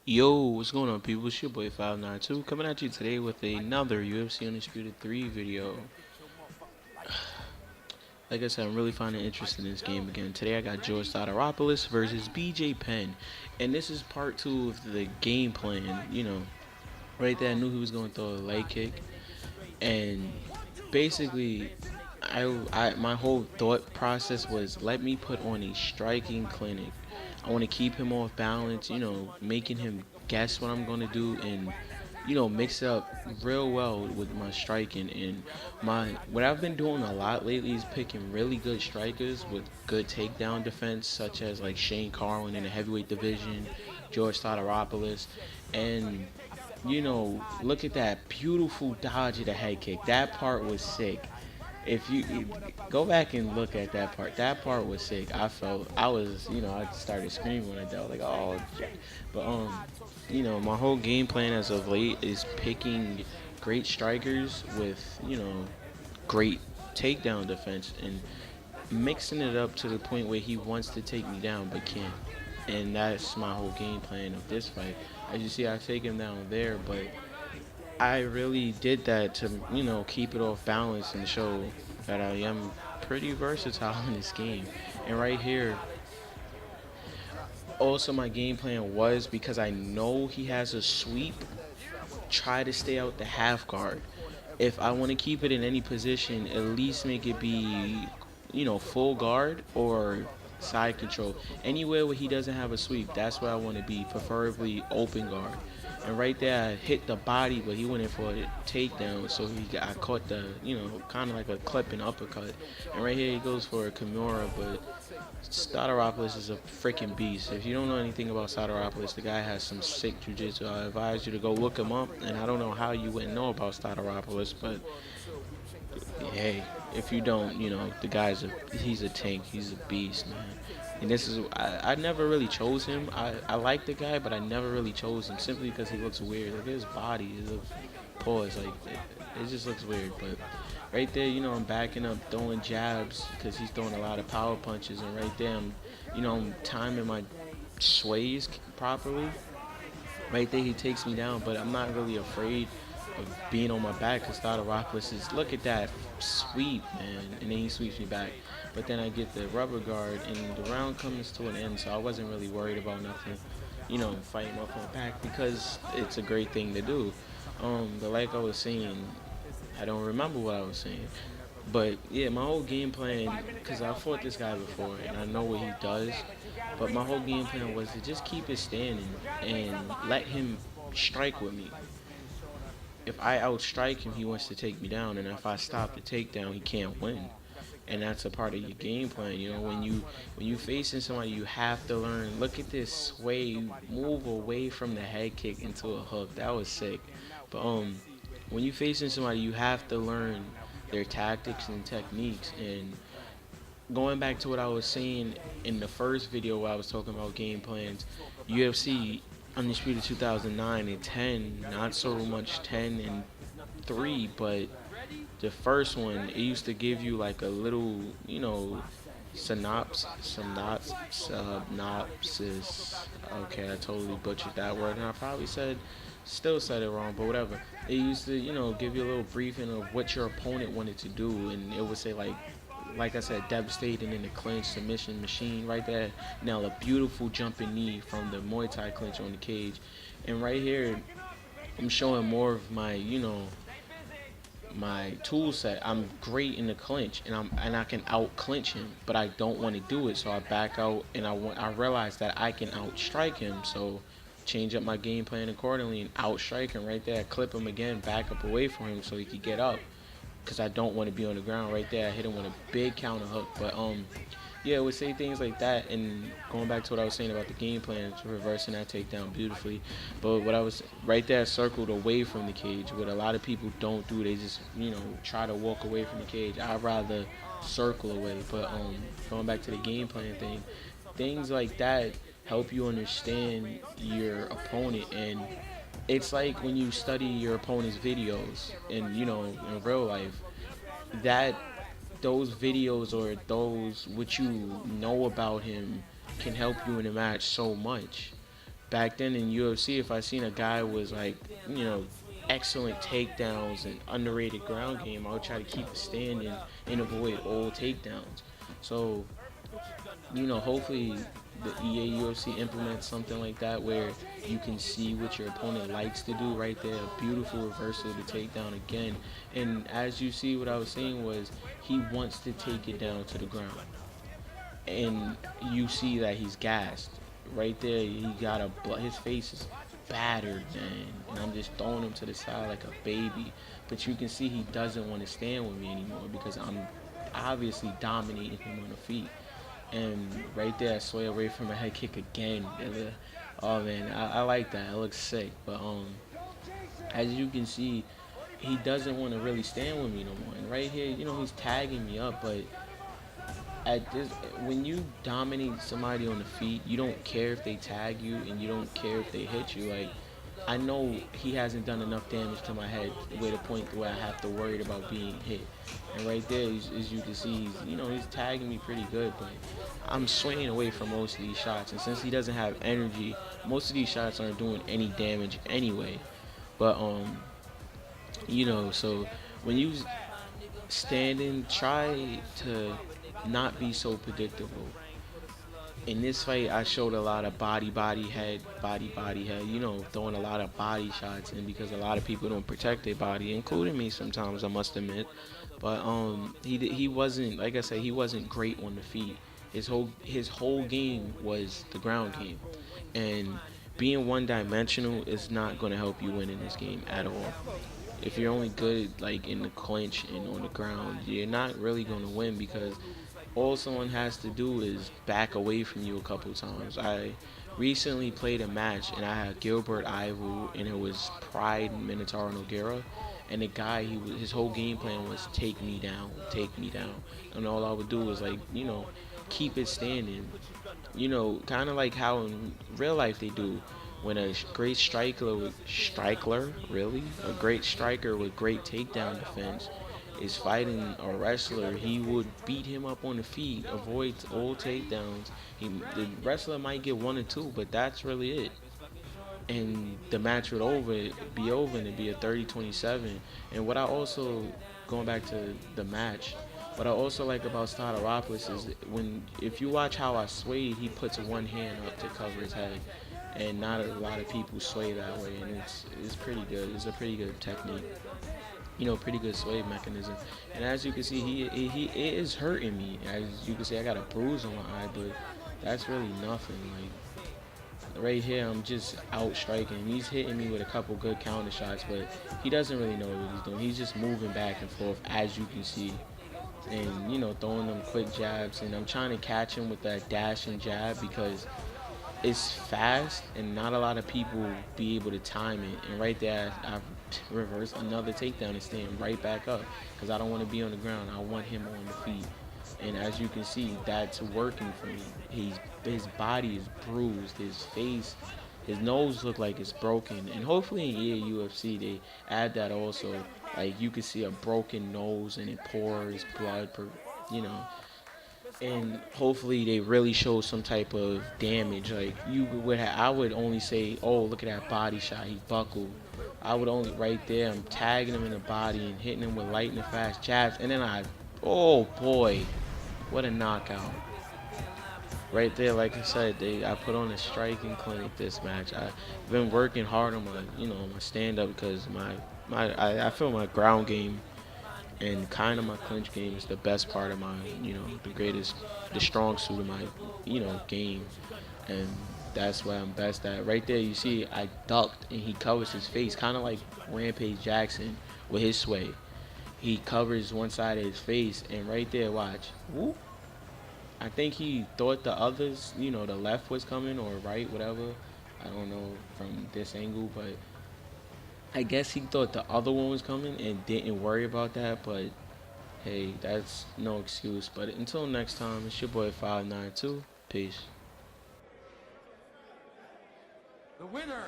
Yo, what's going on, people? It's your boy 592 coming at you today with another UFC Undisputed 3 video. Like I said, I'm really finding interest in this game again. Today I got Sotiropoulos versus BJ Penn. And this is part 2 of the game plan. Right there I knew he was going to throw a leg kick. And basically, my whole thought process was let me put on a striking clinic. I want to keep him off balance, making him guess what I'm going to do and mix it up real well with my striking. And my what I've been doing a lot lately is picking really good strikers with good takedown defense, such as like Shane Carwin in the heavyweight division, George Sotiropoulos, and look at that beautiful dodge of the head kick. That part was sick. If you go back and look at that part was sick. I started screaming when I did. I was like, oh, shit. But my whole game plan as of late is picking great strikers with great takedown defense and mixing it up to the point where he wants to take me down but can't. And that's my whole game plan of this fight. As you see, I take him down there, but I really did that to, keep it off balance and show that I am pretty versatile in this game. And right here, also my game plan was because I know he has a sweep, try to stay out the half guard. If I want to keep it in any position, at least make it be, full guard or side control. Anywhere where he doesn't have a sweep, that's where I want to be, preferably open guard. And right there, I hit the body, but he went in for a takedown, so I caught the, kind of like a clip and uppercut. And right here, he goes for a Kimura, but Sotiropoulos is a freaking beast. If you don't know anything about Sotiropoulos, the guy has some sick jiu-jitsu. I advise you to go look him up. And I don't know how you wouldn't know about Sotiropoulos, but hey, if you don't, he's a tank. He's a beast, man. And this is I never really chose him. I like the guy, but I never really chose him simply because he looks weird. Like his body, his pause, like it just looks weird. But right there, I'm backing up, throwing jabs because he's throwing a lot of power punches, and right there, I'm timing my sways properly. Right there, he takes me down, but I'm not really afraid of being on my back because Sotiropoulos is, look at that sweep, man, and then he sweeps me back. But then I get the rubber guard, and the round comes to an end, so I wasn't really worried about nothing, fighting off my back because it's a great thing to do. But like I was saying, I don't remember what I was saying. But yeah, my whole game plan, because I fought this guy before and I know what he does, but my whole game plan was to just keep it standing and let him strike with me. If I outstrike him, he wants to take me down, and if I stop the takedown, he can't win. And that's a part of your game plan. When you facing somebody, you have to learn. Look at this sway, move away from the head kick into a hook. That was sick. But when you facing somebody, you have to learn their tactics and techniques. And going back to what I was saying in the first video where I was talking about game plans, UFC Undisputed 2009 and 10, not so much 10 and 3, but the first one, it used to give you like a little, synopsis. Okay, I totally butchered that word, and I probably still said it wrong, but whatever. It used to, give you a little briefing of what your opponent wanted to do, and it would say like I said, devastating in the clinch, submission machine right there. Now a beautiful jumping knee from the Muay Thai clinch on the cage, and right here, I'm showing more of my, my tool set. I'm great in the clinch, and I can out clinch him, but I don't want to do it, so I back out, and I realize that I can out strike him, so change up my game plan accordingly and out strike him right there, clip him again, back up away from him so he could get up, because I don't want to be on the ground right there. I hit him with a big counter hook, but yeah, I would say things like that. And going back to what I was saying about the game plan, reversing that takedown beautifully. But what I was right there, circled away from the cage. What a lot of people don't do, they just try to walk away from the cage. I'd rather circle away. But going back to the game plan thing, things like that help you understand your opponent. And it's like when you study your opponent's videos and in real life, that those videos or those what you know about him can help you in a match so much. back then in UFC, if I seen a guy was like, you know, excellent takedowns and underrated ground game, I would try to keep it standing and avoid all takedowns. So, you know, hopefully the EA UFC implements something like that where you can see what your opponent likes to do right there. A beautiful reversal to take down again. And as you see, what I was saying was he wants to take it down to the ground. And you see that he's gassed. Right there, he got his face is battered, man. And I'm just throwing him to the side like a baby. But you can see he doesn't want to stand with me anymore because I'm obviously dominating him on the feet. And right there, I sway away from a head kick again. Oh man, I like that. It looks sick. But as you can see, he doesn't want to really stand with me no more. And right here, you know, he's tagging me up. But at this, when you dominate somebody on the feet, you don't care if they tag you, and you don't care if they hit you. Like, I know he hasn't done enough damage to my head to the point where I have to worry about being hit. And right there, as you can see, he's tagging me pretty good, but I'm swaying away from most of these shots. And since he doesn't have energy, most of these shots aren't doing any damage anyway. But so when you standing, try to not be so predictable. In this fight, I showed a lot of body, head, body, head, throwing a lot of body shots in because a lot of people don't protect their body, including me sometimes, I must admit. But he wasn't, like I said, he wasn't great on the feet. His whole game was the ground game. And being one-dimensional is not going to help you win in this game at all. If you're only good like in the clinch and on the ground, you're not really going to win because all someone has to do is back away from you a couple times. I recently played a match and I had Gilbert Ivu and it was Pride Minotaur Nogueira, and the guy his whole game plan was take me down, and all I would do was like keep it standing, kind of like how in real life they do. When a great a great striker with great takedown defense is fighting a wrestler, he would beat him up on the feet, avoid all takedowns. The wrestler might get one or two, but that's really it. And the match would be over, and it'd be a 30-27. And what I also, going back to the match, what I also like about Sotiropoulos is if you watch how I swayed, he puts one hand up to cover his head, and not a lot of people sway that way, and it's pretty good. It's a pretty good technique. Pretty good sway mechanism. And as you can see, he it is hurting me. As you can see, I got a bruise on my eye, but that's really nothing. Like right here, I'm just out striking. He's hitting me with a couple good counter shots, but he doesn't really know what he's doing. He's just moving back and forth, as you can see, and throwing them quick jabs. And I'm trying to catch him with that dash and jab because it's fast and not a lot of people be able to time it. And right there, I reverse another takedown and stand right back up because I don't want to be on the ground. I want him on the feet. And as you can see, that's working for me. His body is bruised, his face, his nose look like it's broken. And hopefully in EA UFC they add that also. Like you can see a broken nose and it pours blood and hopefully they really show some type of damage. Like I would only say, oh, look at that body shot, he buckled. I would only right there, I'm tagging him in the body and hitting him with lightning fast jabs, and then oh boy, what a knockout. Right there, like I said, I put on a striking clinic this match. I've been working hard on my stand up because I feel my ground game and kind of my clinch game is the best part of my, the strong suit of my, game, and that's what I'm best at. Right there, you see, I ducked and he covers his face, kind of like Rampage Jackson with his sway. He covers one side of his face, and right there, watch, whoop. I think he thought the others, the left was coming or right, whatever. I don't know from this angle, but I guess he thought the other one was coming and didn't worry about that, but hey, that's no excuse. But until next time, it's your boy 592. Peace. The winner